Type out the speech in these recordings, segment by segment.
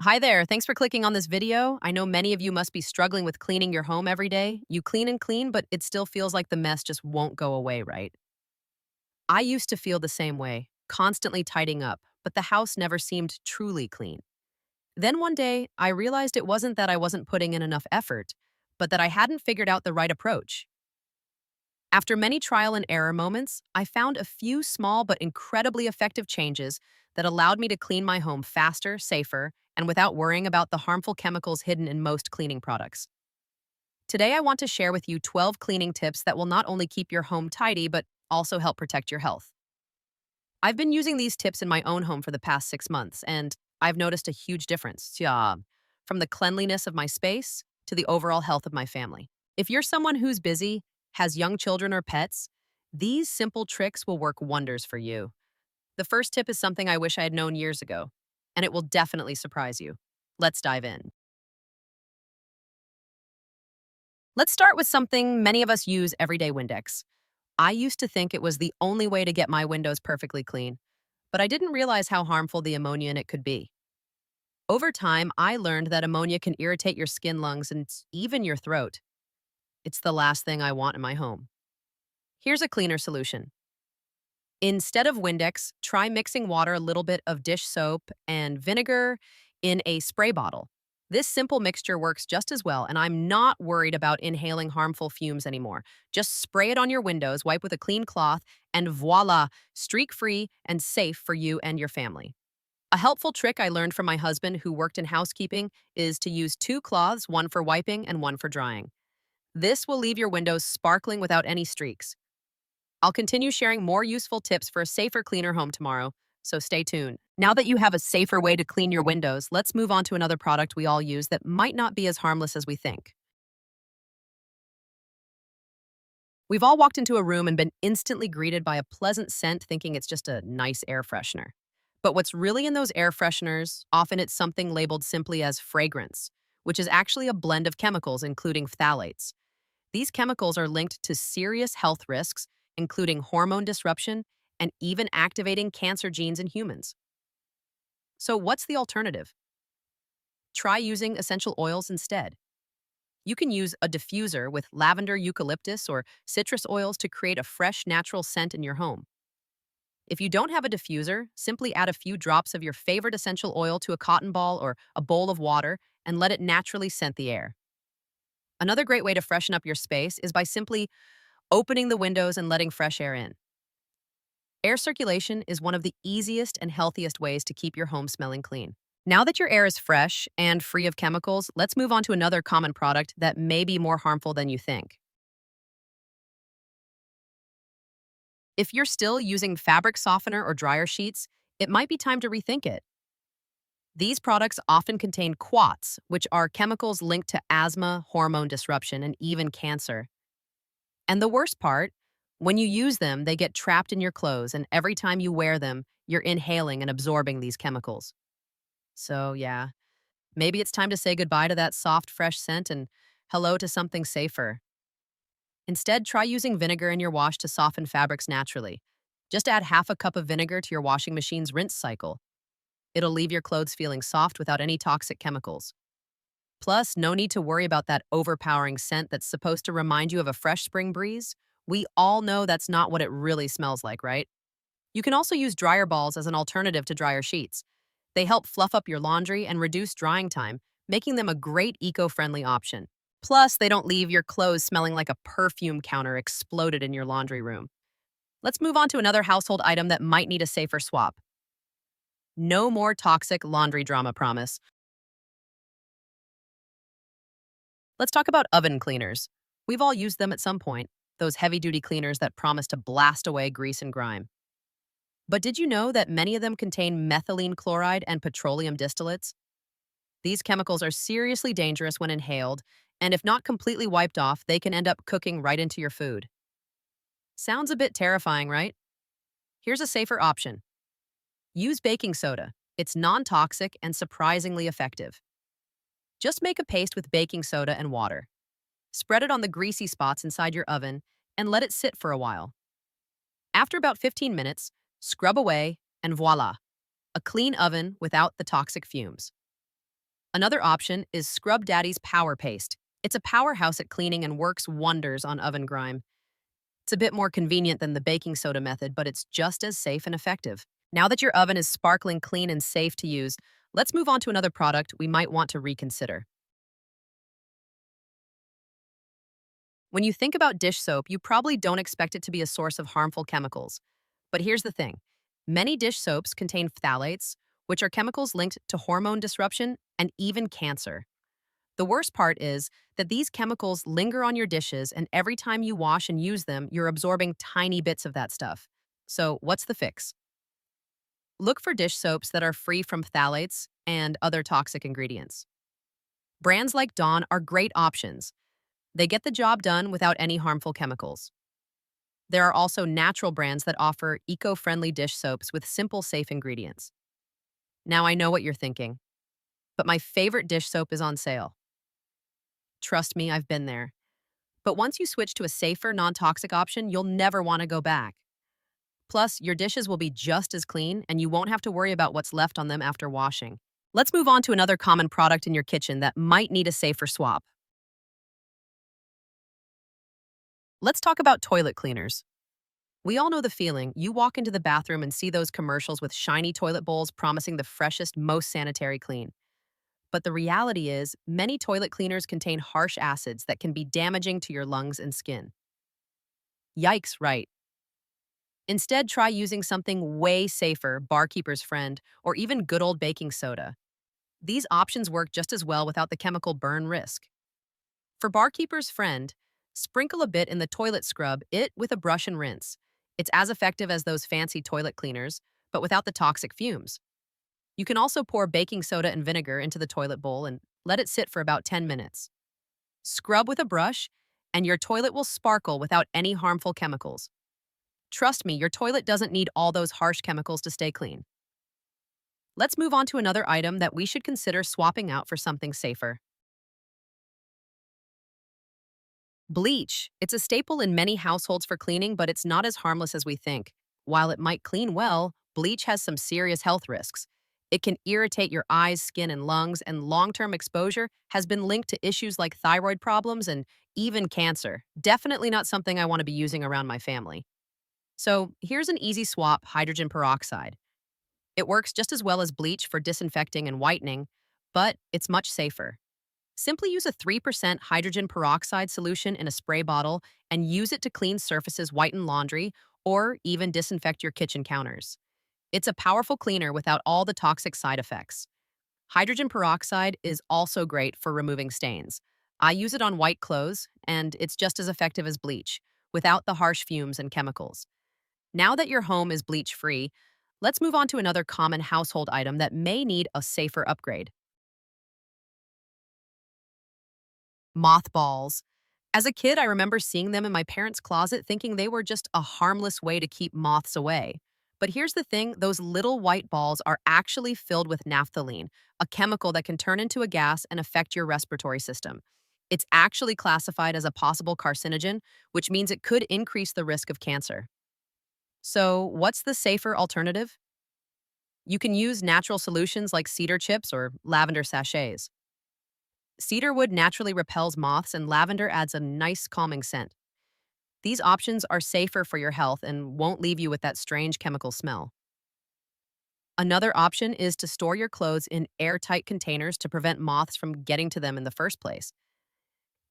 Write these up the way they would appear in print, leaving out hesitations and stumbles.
Hi there. Thanks for clicking on this video. I know many of you must be struggling with cleaning your home every day. You clean and clean, but it still feels like the mess just won't go away, right? I used to feel the same way, constantly tidying up, but the house never seemed truly clean. Then one day, I realized it wasn't that I wasn't putting in enough effort, but that I hadn't figured out the right approach. After many trial and error moments, I found a few small but incredibly effective changes that allowed me to clean my home faster, safer, and without worrying about the harmful chemicals hidden in most cleaning products. Today, I want to share with you 12 cleaning tips that will not only keep your home tidy, but also help protect your health. I've been using these tips in my own home for the past 6 months, and I've noticed a huge difference. Yeah, from the cleanliness of my space to the overall health of my family. If you're someone who's busy, has young children or pets, these simple tricks will work wonders for you. The first tip is something I wish I had known years ago, and it will definitely surprise you. Let's dive in. Let's start with something many of us use everyday Windex. I used to think it was the only way to get my windows perfectly clean, but I didn't realize how harmful the ammonia in it could be. Over time, I learned that ammonia can irritate your skin, lungs, and even your throat. It's the last thing I want in my home. Here's a cleaner solution. Instead of Windex, try mixing water, a little bit of dish soap, and vinegar in a spray bottle. This simple mixture works just as well, and I'm not worried about inhaling harmful fumes anymore. Just spray it on your windows, wipe with a clean cloth, and voila, streak-free and safe for you and your family. A helpful trick I learned from my husband, who worked in housekeeping, is to use two cloths, one for wiping and one for drying. This will leave your windows sparkling without any streaks. I'll continue sharing more useful tips for a safer, cleaner home tomorrow, so stay tuned. Now that you have a safer way to clean your windows, let's move on to another product we all use that might not be as harmless as we think. We've all walked into a room and been instantly greeted by a pleasant scent, thinking it's just a nice air freshener. But what's really in those air fresheners, often it's something labeled simply as fragrance, which is actually a blend of chemicals, including phthalates. These chemicals are linked to serious health risks, including hormone disruption and even activating cancer genes in humans. So, what's the alternative? Try using essential oils instead. You can use a diffuser with lavender, eucalyptus, or citrus oils to create a fresh, natural scent in your home. If you don't have a diffuser, simply add a few drops of your favorite essential oil to a cotton ball or a bowl of water and let it naturally scent the air. Another great way to freshen up your space is by simply opening the windows and letting fresh air in. Air circulation is one of the easiest and healthiest ways to keep your home smelling clean. Now that your air is fresh and free of chemicals, let's move on to another common product that may be more harmful than you think. If you're still using fabric softener or dryer sheets, it might be time to rethink it. These products often contain quats, which are chemicals linked to asthma, hormone disruption, and even cancer. And the worst part, when you use them, they get trapped in your clothes, and every time you wear them, you're inhaling and absorbing these chemicals. So, yeah, maybe it's time to say goodbye to that soft, fresh scent and hello to something safer. Instead, try using vinegar in your wash to soften fabrics naturally. Just add half a cup of vinegar to your washing machine's rinse cycle. It'll leave your clothes feeling soft without any toxic chemicals. Plus, no need to worry about that overpowering scent that's supposed to remind you of a fresh spring breeze. We all know that's not what it really smells like, right? You can also use dryer balls as an alternative to dryer sheets. They help fluff up your laundry and reduce drying time, making them a great eco-friendly option. Plus, they don't leave your clothes smelling like a perfume counter exploded in your laundry room. Let's move on to another household item that might need a safer swap. No more toxic laundry drama, promise. Let's talk about oven cleaners. We've all used them at some point, those heavy-duty cleaners that promise to blast away grease and grime. But did you know that many of them contain methylene chloride and petroleum distillates? These chemicals are seriously dangerous when inhaled, and if not completely wiped off, they can end up cooking right into your food. Sounds a bit terrifying, right? Here's a safer option. Use baking soda. It's non-toxic and surprisingly effective. Just make a paste with baking soda and water. Spread it on the greasy spots inside your oven and let it sit for a while. After about 15 minutes, scrub away and voila, a clean oven without the toxic fumes. Another option is Scrub Daddy's Power Paste. It's a powerhouse at cleaning and works wonders on oven grime. It's a bit more convenient than the baking soda method, but it's just as safe and effective. Now that your oven is sparkling clean and safe to use, let's move on to another product we might want to reconsider. When you think about dish soap, you probably don't expect it to be a source of harmful chemicals. But here's the thing. Many dish soaps contain phthalates, which are chemicals linked to hormone disruption and even cancer. The worst part is that these chemicals linger on your dishes, and every time you wash and use them, you're absorbing tiny bits of that stuff. So, what's the fix? Look for dish soaps that are free from phthalates and other toxic ingredients. Brands like Dawn are great options. They get the job done without any harmful chemicals. There are also natural brands that offer eco-friendly dish soaps with simple, safe ingredients. Now I know what you're thinking, but my favorite dish soap is on sale. Trust me, I've been there. But once you switch to a safer, non-toxic option, you'll never want to go back. Plus, your dishes will be just as clean, and you won't have to worry about what's left on them after washing. Let's move on to another common product in your kitchen that might need a safer swap. Let's talk about toilet cleaners. We all know the feeling. You walk into the bathroom and see those commercials with shiny toilet bowls promising the freshest, most sanitary clean. But the reality is, many toilet cleaners contain harsh acids that can be damaging to your lungs and skin. Yikes, right? Instead, try using something way safer, Barkeeper's Friend, or even good old baking soda. These options work just as well without the chemical burn risk. For Barkeeper's Friend, sprinkle a bit in the toilet scrub it with a brush and rinse. It's as effective as those fancy toilet cleaners, but without the toxic fumes. You can also pour baking soda and vinegar into the toilet bowl and let it sit for about 10 minutes. Scrub with a brush, and your toilet will sparkle without any harmful chemicals. Trust me, your toilet doesn't need all those harsh chemicals to stay clean. Let's move on to another item that we should consider swapping out for something safer. Bleach. It's a staple in many households for cleaning, but it's not as harmless as we think. While it might clean well, bleach has some serious health risks. It can irritate your eyes, skin, and lungs, and long-term exposure has been linked to issues like thyroid problems and even cancer. Definitely not something I want to be using around my family. So here's an easy swap: hydrogen peroxide. It works just as well as bleach for disinfecting and whitening, but it's much safer. Simply use a 3% hydrogen peroxide solution in a spray bottle and use it to clean surfaces, whiten laundry, or even disinfect your kitchen counters. It's a powerful cleaner without all the toxic side effects. Hydrogen peroxide is also great for removing stains. I use it on white clothes, and it's just as effective as bleach, without the harsh fumes and chemicals. Now that your home is bleach-free, let's move on to another common household item that may need a safer upgrade. Mothballs. As a kid, I remember seeing them in my parents' closet thinking they were just a harmless way to keep moths away. But here's the thing: those little white balls are actually filled with naphthalene, a chemical that can turn into a gas and affect your respiratory system. It's actually classified as a possible carcinogen, which means it could increase the risk of cancer. So, what's the safer alternative? You can use natural solutions like cedar chips or lavender sachets. Cedarwood naturally repels moths, and lavender adds a nice calming scent. These options are safer for your health and won't leave you with that strange chemical smell. Another option is to store your clothes in airtight containers to prevent moths from getting to them in the first place.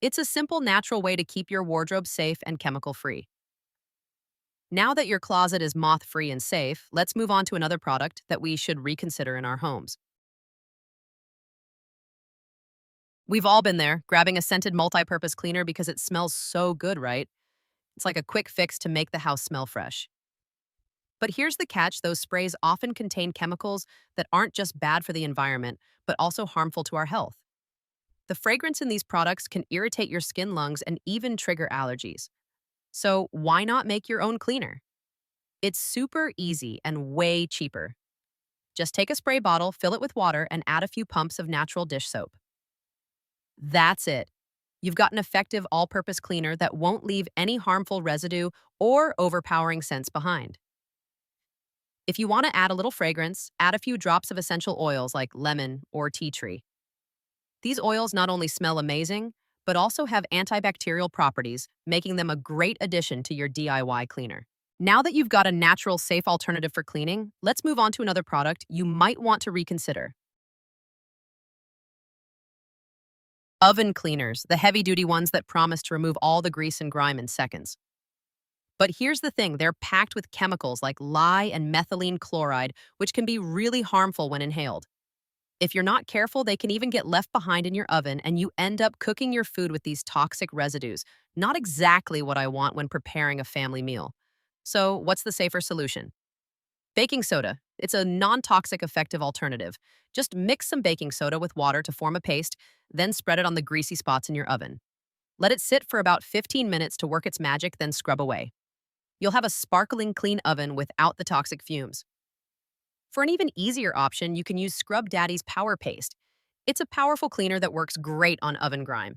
It's a simple, natural way to keep your wardrobe safe and chemical free. Now that your closet is moth free and safe, let's move on to another product that we should reconsider in our homes. We've all been there, grabbing a scented multi-purpose cleaner because it smells so good, right? It's like a quick fix to make the house smell fresh. But here's the catch: those sprays often contain chemicals that aren't just bad for the environment, but also harmful to our health. The fragrance in these products can irritate your skin, lungs, and even trigger allergies. So why not make your own cleaner? It's super easy and way cheaper. Just take a spray bottle, fill it with water, and add a few pumps of natural dish soap. That's it. You've got an effective all-purpose cleaner that won't leave any harmful residue or overpowering scents behind. If you want to add a little fragrance, add a few drops of essential oils like lemon or tea tree. These oils not only smell amazing, but also have antibacterial properties, making them a great addition to your DIY cleaner. Now that you've got a natural, safe alternative for cleaning, let's move on to another product you might want to reconsider. Oven cleaners, the heavy-duty ones that promise to remove all the grease and grime in seconds. But here's the thing, they're packed with chemicals like lye and methylene chloride, which can be really harmful when inhaled. If you're not careful, they can even get left behind in your oven and you end up cooking your food with these toxic residues. Not exactly what I want when preparing a family meal. So, what's the safer solution? Baking soda. It's a non-toxic effective alternative. Just mix some baking soda with water to form a paste, then spread it on the greasy spots in your oven. Let it sit for about 15 minutes to work its magic, then scrub away. You'll have a sparkling clean oven without the toxic fumes. For an even easier option, you can use Scrub Daddy's Power Paste. It's a powerful cleaner that works great on oven grime.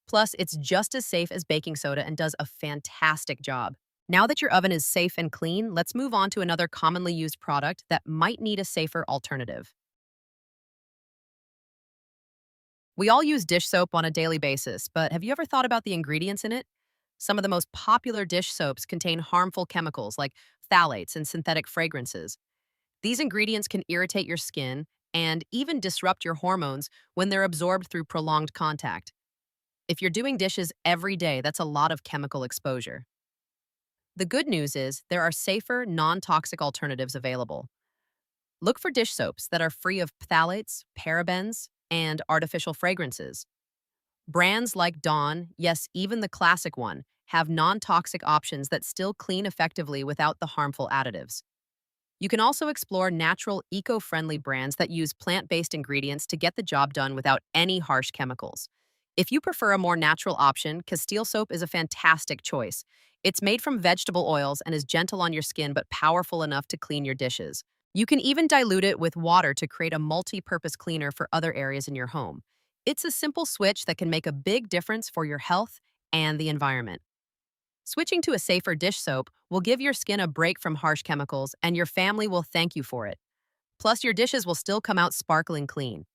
Plus, it's just as safe as baking soda and does a fantastic job. Now that your oven is safe and clean, let's move on to another commonly used product that might need a safer alternative. We all use dish soap on a daily basis, but have you ever thought about the ingredients in it? Some of the most popular dish soaps contain harmful chemicals like phthalates and synthetic fragrances. These ingredients can irritate your skin and even disrupt your hormones when they're absorbed through prolonged contact. If you're doing dishes every day, that's a lot of chemical exposure. The good news is there are safer, non-toxic alternatives available. Look for dish soaps that are free of phthalates, parabens, and artificial fragrances. Brands like Dawn, yes, even the classic one, have non-toxic options that still clean effectively without the harmful additives. You can also explore natural, eco-friendly brands that use plant-based ingredients to get the job done without any harsh chemicals. If you prefer a more natural option, Castile soap is a fantastic choice. It's made from vegetable oils and is gentle on your skin but powerful enough to clean your dishes. You can even dilute it with water to create a multi-purpose cleaner for other areas in your home. It's a simple switch that can make a big difference for your health and the environment. Switching to a safer dish soap will give your skin a break from harsh chemicals, and your family will thank you for it. Plus, your dishes will still come out sparkling clean.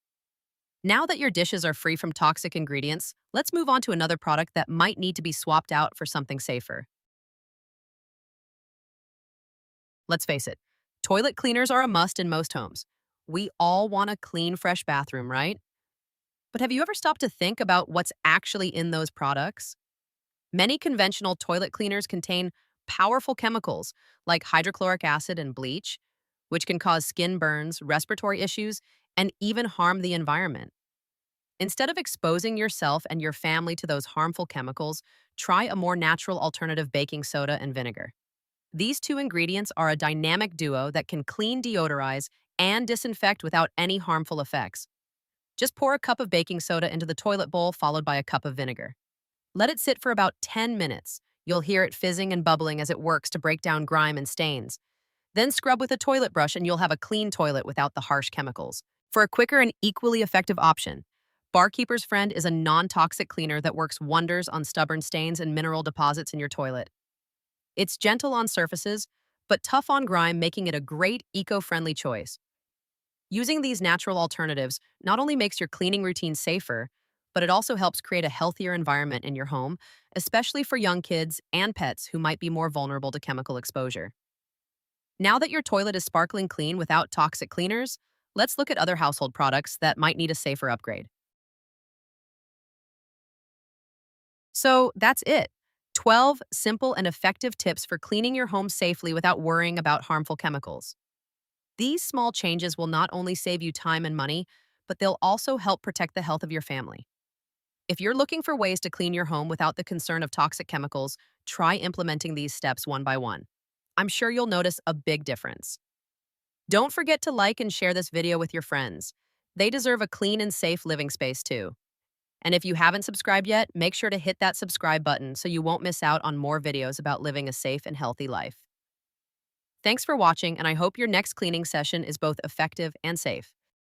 Now that your dishes are free from toxic ingredients, let's move on to another product that might need to be swapped out for something safer. Let's face it, toilet cleaners are a must in most homes. We all want a clean, fresh bathroom, right? But have you ever stopped to think about what's actually in those products? Many conventional toilet cleaners contain powerful chemicals like hydrochloric acid and bleach, which can cause skin burns, respiratory issues, and even harm the environment. Instead of exposing yourself and your family to those harmful chemicals, try a more natural alternative: baking soda and vinegar. These two ingredients are a dynamic duo that can clean, deodorize, and disinfect without any harmful effects. Just pour a cup of baking soda into the toilet bowl followed by a cup of vinegar. Let it sit for about 10 minutes. You'll hear it fizzing and bubbling as it works to break down grime and stains. Then scrub with a toilet brush and you'll have a clean toilet without the harsh chemicals. For a quicker and equally effective option, Barkeeper's Friend is a non-toxic cleaner that works wonders on stubborn stains and mineral deposits in your toilet. It's gentle on surfaces, but tough on grime, making it a great eco-friendly choice. Using these natural alternatives not only makes your cleaning routine safer, but it also helps create a healthier environment in your home, especially for young kids and pets who might be more vulnerable to chemical exposure. Now that your toilet is sparkling clean without toxic cleaners, let's look at other household products that might need a safer upgrade. So that's it. 12 simple and effective tips for cleaning your home safely without worrying about harmful chemicals. These small changes will not only save you time and money, but they'll also help protect the health of your family. If you're looking for ways to clean your home without the concern of toxic chemicals, try implementing these steps one by one. I'm sure you'll notice a big difference. Don't forget to like and share this video with your friends. They deserve a clean and safe living space too. And if you haven't subscribed yet, make sure to hit that subscribe button so you won't miss out on more videos about living a safe and healthy life. Thanks for watching, and I hope your next cleaning session is both effective and safe.